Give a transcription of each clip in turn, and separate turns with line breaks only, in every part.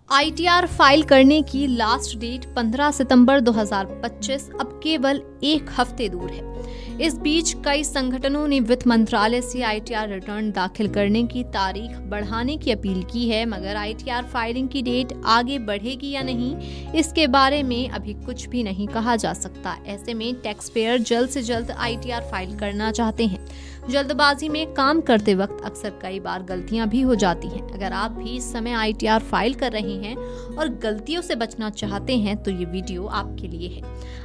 ITR file करने की last date 15 सितंबर 2025 अब केवल एक हफ्ते दूर है। इस बीच कई संगठनों ने वित्त मंत्रालय से आईटीआर रिटर्न दाखिल करने की तारीख बढ़ाने की अपील की है, मगर आईटीआर फाइलिंग की डेट आगे बढ़ेगी या नहीं, इसके बारे में अभी कुछ भी नहीं कहा जा सकता। ऐसे में टैक्स पेयर जल्द से जल्द आईटीआर फाइल करना चाहते हैं। जल्दबाजी में काम करते वक्त अक्सर कई बार गलतियां भी हो जाती हैं। अगर आप भी इस समय आईटीआर फाइल कर रहे हैं और गलतियों से बचना चाहते हैं तो ये वीडियो आपके लिए है।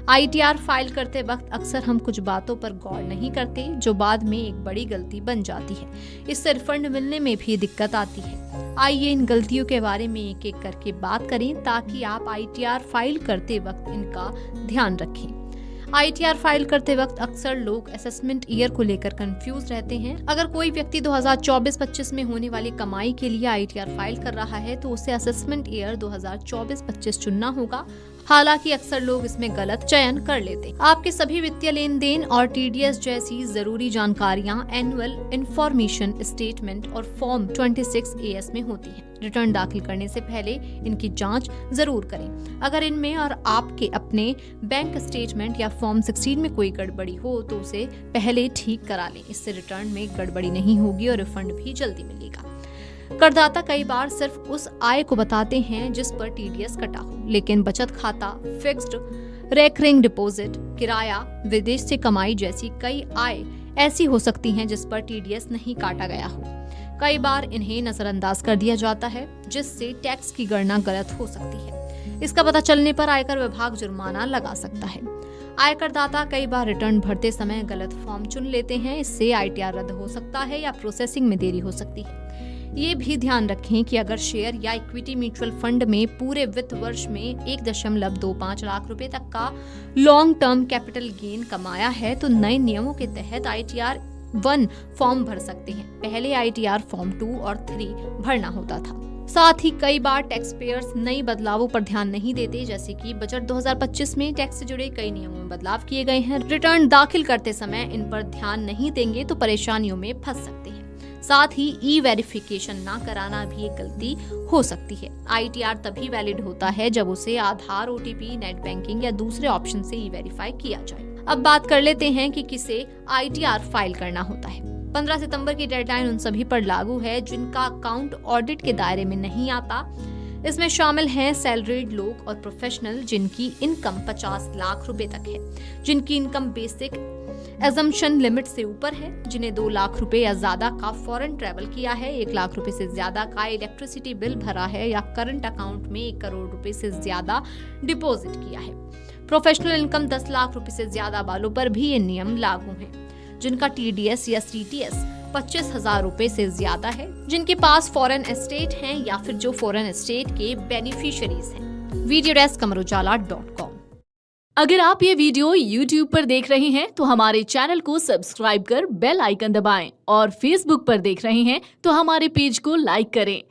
आईटीआर फाइल करते वक्त अक्सर हम कुछ बातों पर गौर नहीं करते, जो बाद में एक बड़ी गलती बन जाती है। इससे रिफंड मिलने में भी दिक्कत आती है। आइए इन गलतियों के बारे में एक एक करके बात करें ताकि आप आईटीआर फाइल करते वक्त इनका ध्यान रखें। आईटीआर फाइल करते वक्त अक्सर लोग असेसमेंट ईयर को लेकर कंफ्यूज रहते हैं। अगर कोई व्यक्ति 2024-25 में होने वाली कमाई के लिए आईटीआर फाइल कर रहा है तो उसे असेसमेंट ईयर 2024-25 चुनना होगा। हालांकि अक्सर लोग इसमें गलत चयन कर लेते। आपके सभी वित्तीय लेन देन और टीडीएस जैसी जरूरी जानकारियां एनुअल इंफॉर्मेशन स्टेटमेंट और फॉर्म 26AS में होती है। रिटर्न दाखिल करने से पहले इनकी जांच जरूर करें। अगर इनमें और आपके अपने बैंक स्टेटमेंट या फॉर्म 16 में कोई गड़बड़ी हो तो उसे पहले ठीक करा लें। इससे रिटर्न में गड़बड़ी नहीं होगी और रिफंड भी जल्दी मिलेगा। करदाता कई बार सिर्फ उस आय को बताते हैं जिस पर टीडीएस कटा हो, लेकिन बचत खाता, फिक्स्ड, रेकरिंग डिपॉजिट, किराया, विदेश से कमाई जैसी कई आय ऐसी हो सकती हैं जिस पर टीडीएस नहीं काटा गया हो। कई बार इन्हें नजरअंदाज कर दिया जाता है, जिससे टैक्स की गणना गलत हो सकती है। इसका पता चलने पर आयकर विभाग जुर्माना लगा सकता है। आयकर दाता कई बार रिटर्न भरते समय गलत फॉर्म चुन लेते हैं। इससे आईटीआर रद्द हो सकता है या प्रोसेसिंग में देरी हो सकती है। ये भी ध्यान रखें कि अगर शेयर या इक्विटी म्यूचुअल फंड में पूरे वित्त वर्ष में 1.25 लाख रुपए तक का लॉन्ग टर्म कैपिटल गेन कमाया है तो नए नियमों के तहत आईटीआर 1 फॉर्म भर सकते हैं। पहले आईटीआर फॉर्म 2 और 3 भरना होता था। साथ ही कई बार टैक्स पेयर्स नई बदलावों पर ध्यान नहीं देते, जैसे कि बजट 2025 में टैक्स से जुड़े कई नियमों में बदलाव किए गए हैं। रिटर्न दाखिल करते समय इन पर ध्यान नहीं देंगे तो परेशानियों में फंस सकते हैं। साथ ही ई वेरिफिकेशन ना कराना भी एक गलती हो सकती है। आईटीआर तभी वैलिड होता है जब उसे आधार, ओटीपी, नेट बैंकिंग या दूसरे ऑप्शन से ई वेरीफाई किया जाए। अब बात कर लेते हैं कि किसे आईटीआर फाइल करना होता है। 15 सितंबर की डेडलाइन उन सभी पर लागू है जिनका अकाउंट ऑडिट के दायरे में नहीं आता। इसमें शामिल हैं सैलरीड लोग और प्रोफेशनल जिनकी इनकम 50 लाख रुपए तक है, जिनकी इनकम बेसिक एजम्पशन लिमिट से ऊपर है, जिन्हें 2 लाख रुपए या ज्यादा का फॉरेन ट्रैवल किया है, 1 लाख रुपए से ज्यादा का इलेक्ट्रिसिटी बिल भरा है या करंट अकाउंट में 1 करोड़ रुपए से ज्यादा डिपॉजिट किया है। प्रोफेशनल इनकम 10 लाख रुपए से ज्यादा वालों पर भी ये नियम लागू हैं, जिनका टीडीएस या सीटीएस 25,000 रुपए से ज्यादा है, जिनके पास फॉरेन एस्टेट हैं या फिर जो फॉरेन एस्टेट के बेनिफिशियरीज हैं। Video desk amarujala.com।
अगर आप ये वीडियो YouTube पर देख रहे हैं तो हमारे चैनल को सब्सक्राइब कर बेल आइकन दबाएं और Facebook पर देख रहे हैं तो हमारे पेज को लाइक करें।